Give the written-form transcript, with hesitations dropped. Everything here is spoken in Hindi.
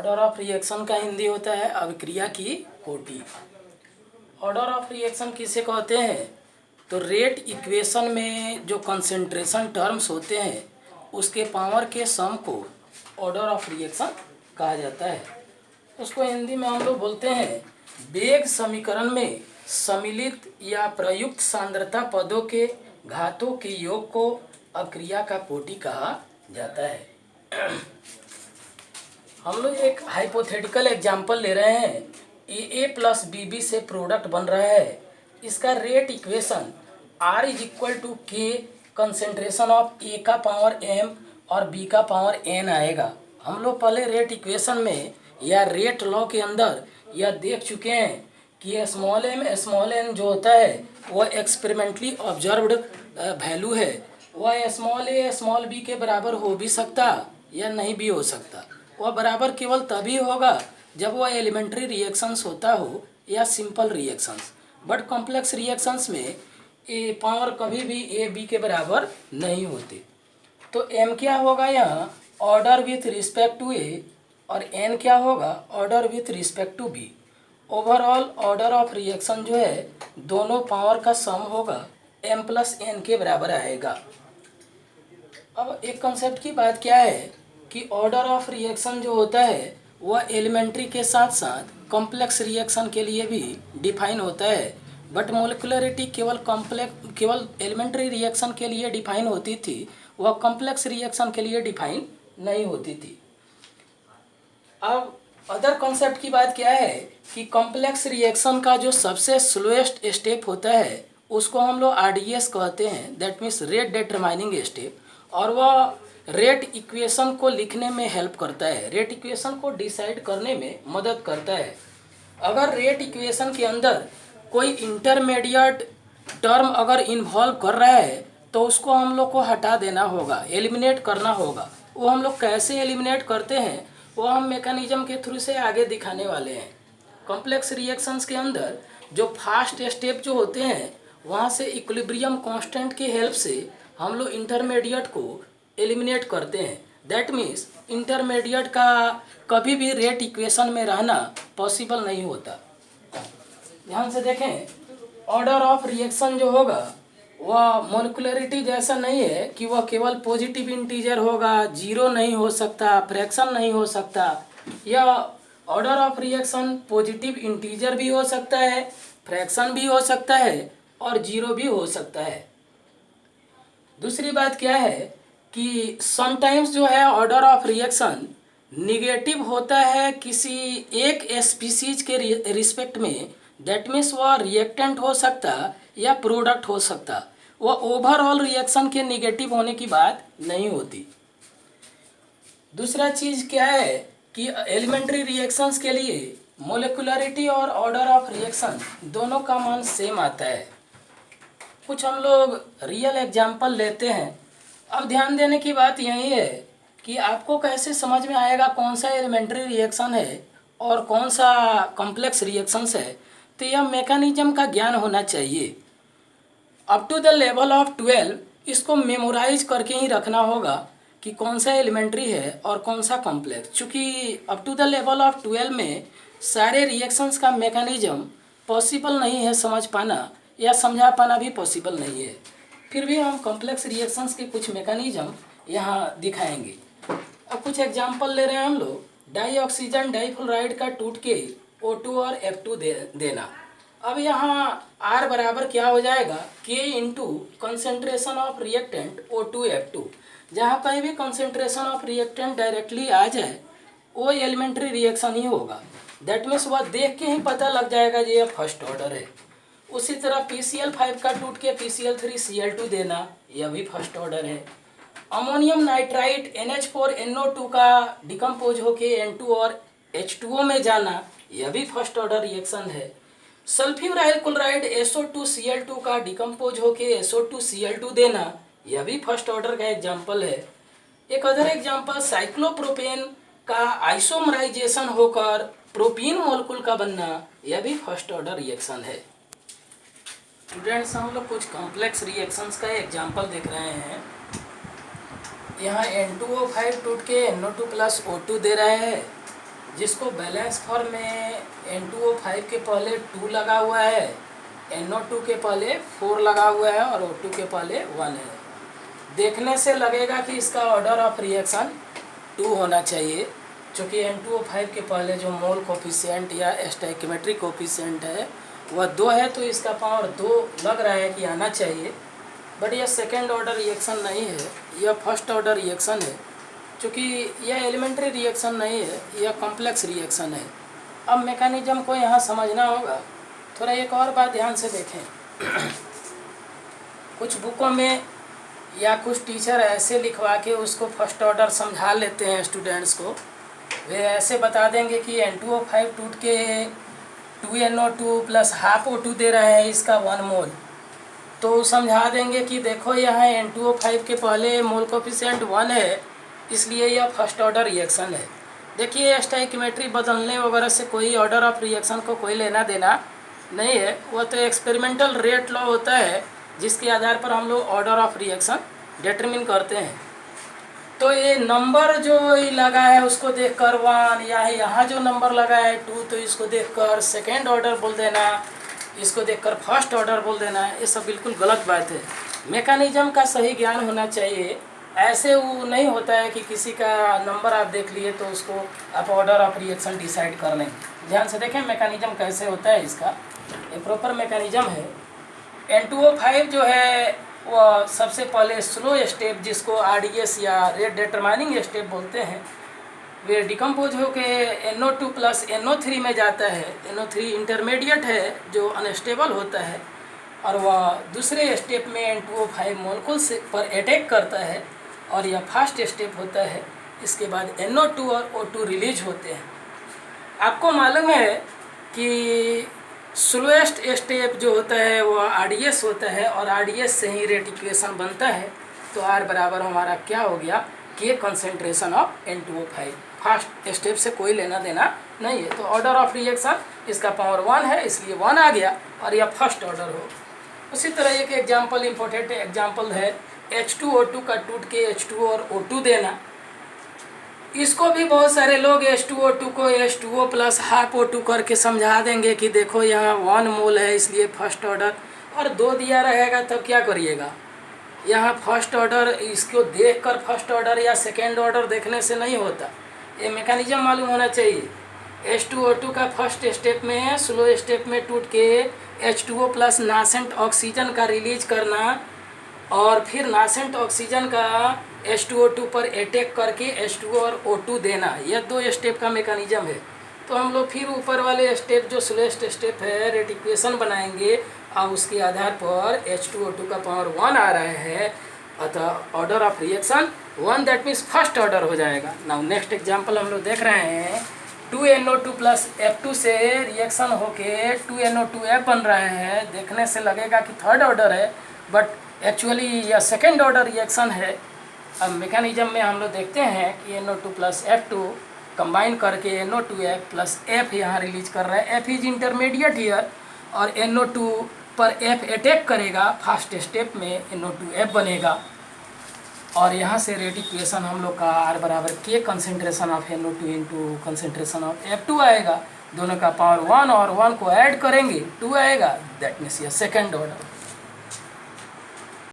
ऑर्डर ऑफ रिएक्शन का हिंदी होता है अभिक्रिया की कोटि। ऑर्डर ऑफ रिएक्शन किसे कहते हैं? तो रेट इक्वेशन में जो कंसंट्रेशन टर्म्स होते हैं उसके पावर के सम को ऑर्डर ऑफ रिएक्शन कहा जाता है। उसको हिंदी में हम लोग बोलते हैं वेग समीकरण में सम्मिलित या प्रयुक्त सांद्रता पदों के घातों के योग को अभिक्रिया का कोटि कहा जाता है। हम लोग एक हाइपोथेटिकल एग्जांपल ले रहे हैं। ए प्लस बी से प्रोडक्ट बन रहा है। इसका rate equation R is equal to K concentration of A का पावर m और b का पावर n आएगा। हम लोग पहले रेट इक्वेशन में या रेट लॉ के अंदर यह देख चुके हैं कि स्मॉल n जो होता है वह एक्सपेरिमेंटली ऑब्जर्व्ड वैल्यू है। वह स्मॉल a स्मॉल b के बराबर हो भी सकता या नहीं भी हो सकता। वह बराबर केवल तभी होगा जब वह एलिमेंट्री रिएक्शंस होता हो या simple reactions. But complex reactions में ए पावर कभी भी ए बी के बराबर नहीं होते। तो m क्या होगा यहाँ order with respect to A और n क्या होगा order with respect to B. Overall order of reaction जो है दोनों पावर का सम होगा m प्लस n के बराबर आएगा। अब एक कंसेप्ट की बात क्या है कि ऑर्डर ऑफ रिएक्शन जो होता है वह एलिमेंट्री के साथ साथ कॉम्प्लेक्स रिएक्शन के लिए भी डिफाइन होता है। बट मोलिकुलरिटी केवल एलिमेंट्री रिएक्शन के लिए डिफाइन होती थी, वह कॉम्प्लेक्स रिएक्शन के लिए डिफाइन नहीं होती थी। अब अदर कॉन्सेप्ट की बात क्या है कि कॉम्प्लेक्स रिएक्शन का जो सबसे स्लोएस्ट स्टेप होता है उसको हम लोग RDS कहते हैं, that means rate determining step, और वह रेट इक्वेशन को लिखने में हेल्प करता है, रेट इक्वेशन को डिसाइड करने में मदद करता है। अगर रेट इक्वेशन के अंदर कोई इंटरमीडिएट टर्म अगर इन्वॉल्व कर रहा है तो उसको हम लोग को हटा देना होगा, एलिमिनेट करना होगा। वो हम लोग कैसे एलिमिनेट करते हैं वो हम मैकेनिज्म के थ्रू से आगे दिखाने वाले हैं। कॉम्प्लेक्स रिएक्शंस के अंदर जो फास्ट स्टेप जो होते हैं वहाँ से इक्विलिब्रियम कांस्टेंट की हेल्प से हम लोग इंटरमीडिएट को एलिमिनेट करते हैं। दैट मीन्स इंटरमीडिएट का कभी भी रेट इक्वेशन में रहना पॉसिबल नहीं होता। ध्यान से देखें, ऑर्डर ऑफ रिएक्शन जो होगा वह मोलिकुलरिटी जैसा नहीं है कि वह केवल पॉजिटिव इंटीजर होगा, जीरो नहीं हो सकता, फ्रैक्शन नहीं हो सकता। यह order of reaction positive integer भी हो सकता है, फ्रैक्शन भी हो सकता है और जीरो भी हो सकता है। दूसरी बात क्या है कि समटाइम्स जो है ऑर्डर ऑफ रिएक्शन निगेटिव होता है किसी एक स्पीसीज के रिस्पेक्ट में। दैट मीन्स वह रिएक्टेंट हो सकता या प्रोडक्ट हो सकता, वह ओवरऑल रिएक्शन के निगेटिव होने की बात नहीं होती। दूसरा चीज़ क्या है कि एलिमेंट्री रिएक्शंस के लिए मोलिकुलरिटी और ऑर्डर ऑफ रिएक्शन दोनों का मान सेम आता है। कुछ हम लोग रियल एग्जाम्पल लेते हैं। अब ध्यान देने की बात यही है कि आपको कैसे समझ में आएगा कौन सा एलिमेंट्री रिएक्शन है और कौन सा कॉम्प्लेक्स रिएक्शंस है, तो यह मैकेनिज्म का ज्ञान होना चाहिए। Up to the level of 12 इसको मेमोराइज करके ही रखना होगा कि कौन सा एलिमेंट्री है और कौन सा कॉम्प्लेक्स। चूँकि up to the level of 12 में सारे रिएक्शंस का मैकेनिज्म पॉसिबल नहीं है समझ पाना, या समझा पाना भी पॉसिबल नहीं है। फिर भी हम कॉम्प्लेक्स रिएक्शंस के कुछ मैकेनिज्म यहाँ दिखाएंगे। अब कुछ एग्जांपल ले रहे हैं हम लोग। डाई ऑक्सीजन डाइफ्लोराइड का टूट के O2 और F2 देना। अब यहाँ R बराबर क्या हो जाएगा K into concentration of reactant O2 F2। जहाँ कहीं भी कंसेंट्रेशन ऑफ रिएक्टेंट डायरेक्टली आ जाए वो एलिमेंट्री रिएक्शन ही होगा। दैट मीन्स वह देख के ही पता लग जाएगा कि यह फर्स्ट ऑर्डर है। उसी तरह PCl5 का टूट के PCl3Cl2 देना, यह भी फर्स्ट ऑर्डर है। अमोनियम नाइट्राइट NH4NO2 का डिकम्पोज होके N2 और H2O में जाना, यह भी फर्स्ट ऑर्डर रिएक्शन है। सल्फ्यूराइल क्लोराइड SO2Cl2 का डिकम्पोज होके SO2Cl2 देना, यह भी फर्स्ट ऑर्डर का एग्जाम्पल है। एक अदर एग्जाम्पल साइक्लोप्रोपेन का आइसोमराइजेशन होकर प्रोपीन मॉलिक्यूल का बनना, यह भी फर्स्ट ऑर्डर रिएक्शन है। स्टूडेंट्स, हम लोग कुछ कॉम्प्लेक्स रिएक्शंस का एग्जाम्पल देख रहे हैं। यहाँ N2O5 टूट के NO2 प्लस O2 दे रहा है। जिसको बैलेंस फॉर्म में N2O5 के पहले 2 लगा हुआ है, NO2 के पहले 4 लगा हुआ है और O2 के पहले 1 है। देखने से लगेगा कि इसका ऑर्डर ऑफ रिएक्शन 2 होना चाहिए, क्योंकि N2O5 के पहले जो मोल कोफिशिएंट या स्टोइकियोमेट्रिक कोफिशिएंट है वह 2 है, तो इसका पावर 2 लग रहा है कि आना चाहिए। बट यह सेकेंड ऑर्डर रिएक्शन नहीं है, यह फर्स्ट ऑर्डर रिएक्शन है, क्योंकि यह एलिमेंट्री रिएक्शन नहीं है, यह कॉम्प्लेक्स रिएक्शन है। अब मैकेनिज्म को यहाँ समझना होगा। थोड़ा एक और बात ध्यान से देखें। कुछ बुकों में या कुछ टीचर ऐसे लिखवा के उसको फर्स्ट ऑर्डर समझा लेते हैं स्टूडेंट्स को। वे ऐसे बता देंगे कि N2O5 टूट के 2NO2 प्लस हाफ O2 दे रहा है, इसका 1 मोल। तो समझा देंगे कि देखो यहाँ N2O5 के पहले मोल कोफिशिएंट 1 है, इसलिए यह फर्स्ट ऑर्डर रिएक्शन है। देखिए स्टोइकियोमेट्री बदलने वगैरह से कोई ऑर्डर ऑफ रिएक्शन को कोई लेना देना नहीं है, वह तो एक्सपेरिमेंटल रेट लॉ होता है जिसके आधार पर हम लोग ऑर्डर ऑफ रिएक्शन डिटरमिन करते हैं। तो ये नंबर जो लगा है उसको देखकर 1, या यहाँ जो नंबर लगा है 2, तो इसको देखकर सेकेंड ऑर्डर बोल देना, इसको देखकर फर्स्ट ऑर्डर बोल देना, ये सब बिल्कुल गलत बात है। मैकेनिज्म का सही ज्ञान होना चाहिए। ऐसे वो नहीं होता है कि किसी का नंबर आप देख लिए तो उसको आप ऑर्डर ऑफ रिएक्शन डिसाइड कर लें। ध्यान से देखें मैकेनिज्म कैसे होता है इसका, ये प्रॉपर मैकेनिज्म है। N2O5 जो है वह सबसे पहले स्लो स्टेप, जिसको RDS या रेट डिटरमाइनिंग स्टेप बोलते हैं, वे डिकम्पोज होके NO2 प्लस NO3 में जाता है। NO3 इंटरमीडिएट है जो अनस्टेबल होता है, और वह दूसरे स्टेप में N2O5 मोलकुल्स पर अटैक करता है, और यह फर्स्ट स्टेप होता है। इसके बाद NO2 और O2 रिलीज होते हैं। आपको मालूम है कि स्लोएस्ट स्टेप जो होता है वो RDS होता है, और RDS से ही रेट इक्वेशन बनता है। तो R बराबर हमारा क्या हो गया, K concentration of N2O5। First step से कोई लेना देना नहीं है। तो ऑर्डर ऑफ रिएक्शन इसका पावर 1 है, इसलिए 1 आ गया, और यह फर्स्ट ऑर्डर हो। उसी तरह एक एग्जाम्पल, इम्पोर्टेंट एग्जाम्पल है H2O2 का टूट के H2O और O2 देना। इसको भी बहुत सारे लोग H2O2 को H2O प्लस हाफ O2 करके समझा देंगे कि देखो यहाँ 1 मोल है इसलिए फर्स्ट ऑर्डर, और 2 दिया रहेगा तब क्या करिएगा। यहाँ फर्स्ट ऑर्डर इसको देखकर फर्स्ट ऑर्डर या सेकेंड ऑर्डर देखने से नहीं होता, ये मैकेनिज्म मालूम होना चाहिए। H2O2 का फर्स्ट स्टेप में स्लो स्टेप में टूट के H2O प्लस नासेंट ऑक्सीजन का रिलीज करना, और फिर नासेंट ऑक्सीजन का H2O2 पर अटैक करके H2O और O2 देना, यह 2 स्टेप का मैकेनिज्म है। तो हम लोग फिर ऊपर वाले स्टेप जो स्लोएस्ट स्टेप है रेट इक्वेशन बनाएंगे, और उसके आधार पर H2O2 का पावर 1 आ रहा है, अतः order of reaction 1, that means first order हो जाएगा। नाउ नेक्स्ट एग्जाम्पल हम लोग देख रहे हैं 2NO2 प्लस F2 से रिएक्शन होके 2NO2F बन रहा है। देखने से लगेगा कि थर्ड ऑर्डर है, बट एक्चुअली यह सेकेंड ऑर्डर रिएक्शन है। अब मैकेनिज्म में हम लोग देखते हैं कि NO2 प्लस F2 कंबाइन करके NO2F प्लस F यहाँ रिलीज कर रहा है। F इज इंटरमीडिएट हियर, और NO2 पर F अटैक करेगा, फर्स्ट स्टेप में NO2F बनेगा, और यहाँ से रेट इक्वेशन हम लोग का R बराबर K concentration of NO2 into concentration of F2 आएगा। दोनों का पावर 1 और 1 को ऐड करेंगे 2 आएगा, दैट मीन्स ये सेकेंड ऑर्डर।